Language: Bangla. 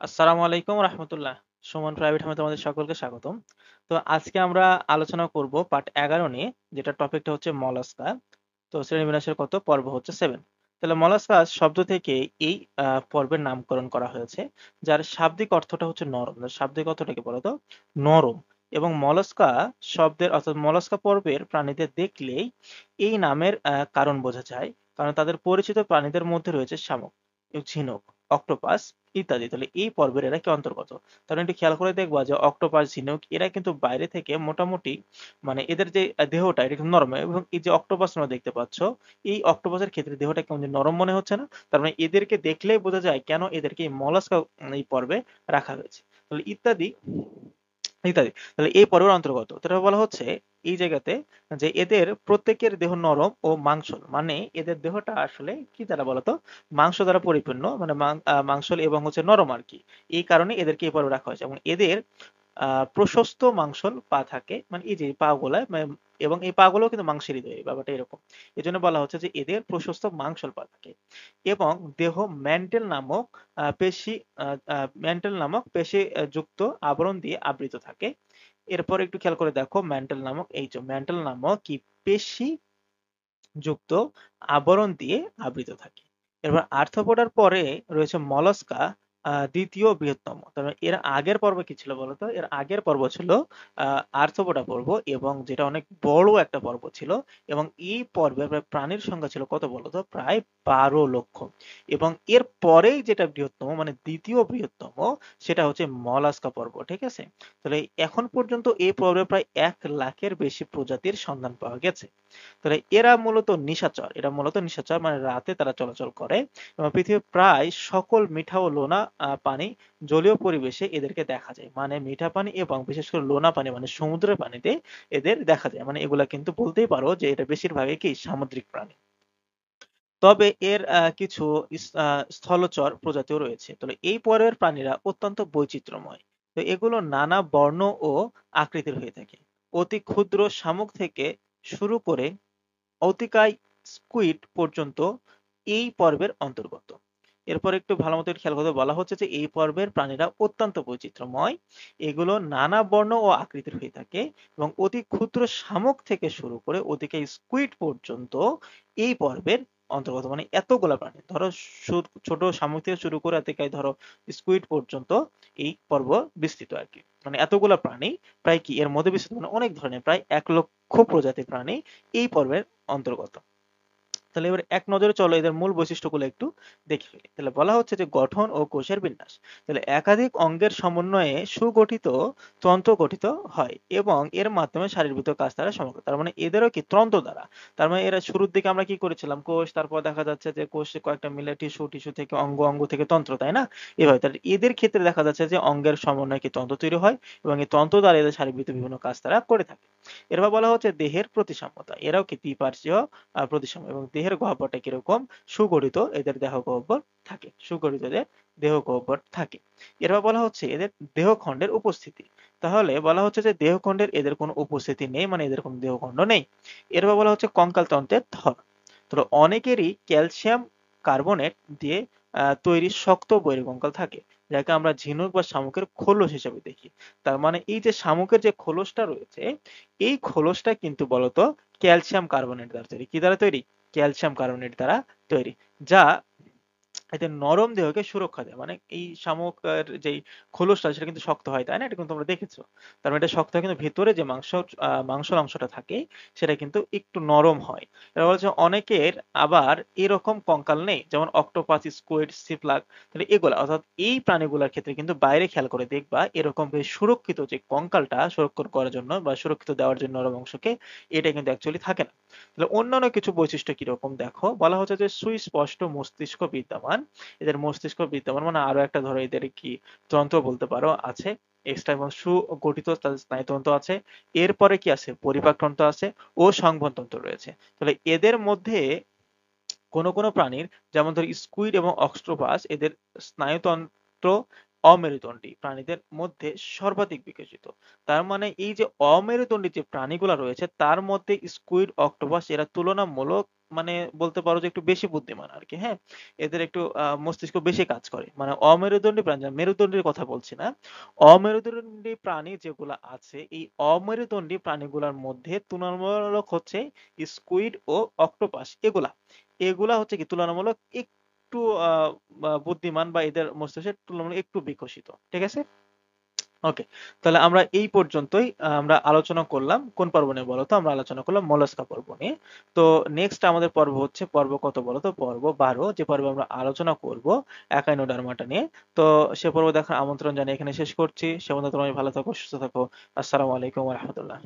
আসসালামু আলাইকুম রাহমাতুল্লাহ। সুমন প্রাইভেট হোমে তোমাদের সকলকে স্বাগতম। তো আজকে আমরা আলোচনা করব পার্ট 11 নিয়ে, যেটা টপিকটা হচ্ছে মলাস্কা। তো শ্রেণীবিন্যাসের কত পর্ব হচ্ছে 7। তাহলে মলাস্কাস শব্দ থেকে এই পর্বের নামকরণ করা হয়েছে, যার শাব্দিক অর্থটা হচ্ছে নরম। শাব্দিক অর্থটা কি বলতো? নরম। এবং মলাস্কা শব্দের অর্থাৎ মলাস্কা পর্বের প্রাণীদের দেখলেই এই নামের কারণ বোঝা যায়, কারণ তাদের পরিচিত প্রাণীদের মধ্যে রয়েছে শামুক, ঝিনুক, অক্টোপাস ইত্যাদি। তাহলে এই পর্বের এরা কি অন্তর্গত? তাহলে একটু খেয়াল করে দেখবা যে অক্টোপাস, ঝিনুক এরা কিন্তু বাইরে থেকে মোটামুটি মানে এদের যে দেহটা এটা কিন্তু নরম, এবং এই যে অক্টোপাস তোমরা দেখতে পাচ্ছ, এই অক্টোপাসের ক্ষেত্রে দেহটা কেমন যেন নরম মনে হচ্ছে না? তার মানে এদেরকে দেখলেই বোঝা যায় কেন এদেরকে এই মলাস্কা এই পর্বে রাখা হয়েছে। তাহলে ইত্যাদি ইত্যাদি। তাহলে এই পর্বের অন্তর্গত। তো এটা বলা হচ্ছে এই জায়গাতে যে এদের প্রত্যেকের দেহ নরম ও মাংসল, মানে এদের দেহটা আসলে কি দ্বারা বলতো? মাংস দ্বারা পরিপূর্ণ, মানে মাংসল এবং হচ্ছে নরম আর কি। এই কারণে এদেরকে এই পর্বে রাখা হয়েছে, এবং এদের প্রশস্ত মাংসল পা থাকে, মানে এই যে পা গুলা এবং এই পা গুলো কিন্তু মাংসেরই তৈরি, ব্যাপারটা এরকম। এই জন্য বলা হচ্ছে যে এদের প্রশস্ত মাংসল পা থাকে, এবং দেহ ম্যান্টেল নামক পেশি ম্যান্টেল নামক পেশি যুক্ত আবরণ দিয়ে আবৃত থাকে। এরপর একটু খেয়াল করে দেখো, ম্যান্টেল নামক এই যে ম্যান্টেল নামক কি পেশি যুক্ত আবরণ দিয়ে আবৃত থাকে। এবার আর্থ্রোপোডার পরে রয়েছে মলাস্কা, দ্বিতীয় বৃহত্তম। তবে এর আগের পর্ব কি ছিল বলতো? এর আগের পর্ব ছিল আর্থ্রোপোডা পর্ব, এবং যেটা অনেক বড় একটা পর্ব ছিল। এবং এই পর্বে প্রাণীর সংখ্যা ছিল কত বলতো? প্রায় 12 লক্ষ। এবং এর পরেই যেটা বৃহত্তম, মানে দ্বিতীয় বৃহত্তম, সেটা হচ্ছে মলাস্কা পর্ব। ঠিক আছে? তাহলে এখন পর্যন্ত এই পর্বে প্রায় 1 লাখের বেশি প্রজাতির সন্ধান পাওয়া গেছে। তাহলে এরা মূলত নিশাচর, মানে রাতে তারা চলাচল করে, এবং পৃথিবীর প্রায় সকল মিঠা ও লোনা পানি জলীয় পরিবেশে এদেরকে দেখা যায়। মানে মিঠা পানি এবং বিশেষ করে লোনা পানি মানে সমুদ্রের পানিতে এদের দেখা যায়। মানে এগুলা কিন্তু বলতেই পারো যে এটা বেশিরভাগই কি সামুদ্রিক প্রাণী। তবে এর কিছু স্থলচর প্রজাতিও রয়েছে। তাহলে এই পর্বের প্রাণীরা অত্যন্ত বৈচিত্র্যময়। তো এগুলো নানা বর্ণ ও আকৃতির হয়ে থাকে। অতি ক্ষুদ্র শামুক থেকে শুরু করে অতিকায় স্কুইড পর্যন্ত এই পর্বের অন্তর্গত। এরপর একটু ভালো মতো খেয়াল করতে বলা হচ্ছে যে এই পর্বের প্রাণীরা অত্যন্ত বৈচিত্র্যময়। এগুলো নানা বর্ণ ও আকৃতির হয়ে থাকে, এবং অতি ক্ষুদ্র শামুক থেকে শুরু করে অতিকায় স্কুইড পর্যন্ত এই পর্বের অন্তর্গত। মানে এতগুলা প্রাণী, ধরো ছোট শামুক থেকে শুরু করে অতিকায় ধরো স্কুইড পর্যন্ত এই পর্ব বিস্তৃত আর কি। মানে এতগুলা প্রাণী প্রায় কি এর মধ্যে বিস্তৃত, মানে অনেক ধরনের, প্রায় 1 লক্ষ প্রজাতির প্রাণী এই পর্বের অন্তর্গত। তাহলে এবার এক নজরে চলো এদের মূল বৈশিষ্ট্যগুলো একটু দেখে ফেলি। তাহলে বলা হচ্ছে যে গঠন ও কোষের বিন্যাস। তাহলে একাধিক অঙ্গের সমন্বয়ে সুগঠিত তন্ত্র গঠিত হয়, এবং এর মাধ্যমে শারীরবৃত্ত কাজ তারা সমগ্র। তার মানে এদেরও কি তন্ত্র দ্বারা। তার মানে এরা শুরুর দিকে আমরা কি করেছিলাম? কোষ, তারপর দেখা যাচ্ছে যে কোষে কয়েকটা মিলে টিস্যু, টিস্যু থেকে অঙ্গ, অঙ্গ থেকে তন্ত্র, তাই না? এভাবে তাহলে এদের ক্ষেত্রে দেখা যাচ্ছে যে অঙ্গের সমন্বয়ে কি তন্ত্র তৈরি হয়, এবং এই তন্ত্র দ্বারা এদের শারীরবৃত্ত বিভিন্ন কাজ তারা করে থাকে। এরপর বলা হচ্ছে দেহের প্রতিসাম্যতা। এরাও কি দ্বিপার্শ্বীয় প্রতিসম, এবং দেহের গহ্বরটা কিরকম? সুগঠিত এদের দেহ গহ্বর থাকে, সুগঠিত এদের দেহ গহ্বর থাকে। এরপর বলা হচ্ছে এদের দেহখণ্ডের উপস্থিতি। তাহলে বলা হচ্ছে যে দেহখণ্ডের এদের কোনো উপস্থিতি নেই, মানে এদের কোনো দেহখণ্ড নেই। এরপর বলা হচ্ছে কঙ্কাল তন্ত্রের ধরন। তো অনেকেরই ক্যালসিয়াম কার্বনেট দিয়ে তৈরি শক্ত বহির্কঙ্কাল থাকে, যাকে আমরা ঝিনুক বা শামুকের খোলস হিসেবে দেখি। তার মানে এই যে শামুকের যে খোলসটা রয়েছে, এই খোলসটা কিন্তু বলতো ক্যালসিয়াম কার্বনেট দ্বারা তৈরি। কি দ্বারা তৈরি? ক্যালসিয়াম কার্বনেট দ্বারা তৈরি, যা এদের নরম দেহকে সুরক্ষা দেয়। মানে এই শামুকের যেই খোলসটা সেটা কিন্তু শক্ত হয়, তাই না? এটা কিন্তু তোমরা দেখেছো। তার মানে এটা শক্ত হয়, কিন্তু ভেতরে যে মাংসল অংশটা থাকে সেটা কিন্তু একটু নরম হয়। এবার বলছে অনেকের আবার এরকম কঙ্কাল নেই, যেমন অক্টোপাস, স্কুইড, সিপ্লাগ। তাহলে এগুলা অর্থাৎ এই প্রাণীগুলোর ক্ষেত্রে কিন্তু বাইরে খেয়াল করে দেখবা এরকম বেশ সুরক্ষিত যে কঙ্কালটা সংরক্ষণ করার জন্য বা সুরক্ষিত দেওয়ার জন্য নরম অংশকে, এটা কিন্তু অ্যাকচুয়ালি থাকে না। তাহলে অন্যান্য কিছু বৈশিষ্ট্য কিরকম দেখো, বলা হচ্ছে যে সুস্পষ্ট মস্তিষ্ক বিদ্যমান। এদের মস্তিষ্ক বিদ্যমান, মানে আরো একটা ধরো এদের কি তন্ত্র বলতে পারো আছে এক্সট্রা, এবং সুগঠিত তাদের স্নায়ুতন্ত্র আছে। এরপরে কি আছে? পরিপাক তন্ত্র আছে ও সংবহন তন্ত্র রয়েছে। তাহলে এদের মধ্যে কোনো কোনো প্রাণীর, যেমন ধর স্কুইড এবং অক্টোপাস, এদের স্নায়ুতন্ত্র অমেরুদণ্ডী প্রাণীদের মধ্যে সর্বাধিক বিকশিত। তার মানে এই যে অমেরুদণ্ডী যে প্রাণীগুলা রয়েছে তার মধ্যে স্কুইড, অক্টোপাস এরা তুলনামূলক মানে বলতে পারো যে একটু বেশি বুদ্ধিমান আরকি, হ্যাঁ? এদের একটু মস্তিষ্ক বেশি কাজ করে। মানে অমেরুদণ্ডী প্রাণী, মেরুদণ্ডীর কথা বলছি না। অমেরুদণ্ডী প্রাণী যেগুলা আছে, এই অমেরুদণ্ডী প্রাণীগুলার মধ্যে তুলনামূলক হচ্ছে স্কুইড ও অক্টোপাস এগুলা। এগুলা হচ্ছে কি তুলনামূলক একটু বুদ্ধিমান বা এদের মস্তিষ্ক তুলনামূলক একটু বিকশিত। ঠিক আছে? ওকে। তাহলে আমরা এই পর্যন্তই আমরা আলোচনা করলাম কোন পর্ব নিয়ে বলো তো? আমরা আলোচনা করলাম মলাস্কা পর্ব নিয়ে। তো নেক্সট আমাদের পর্ব হচ্ছে পর্ব কত বলো তো? পর্ব 12, যে পর্বে আমরা আলোচনা করব একাইনোডার্মাটা নিয়ে। তো সে পর্ব দেখার আমন্ত্রণ জানিয়ে এখানে শেষ করছি। সে পর্যন্ত তোমরা ভালো থাকো, সুস্থ থাকো। আসসালামু আলাইকুম ওয়া রাহমাতুল্লাহ।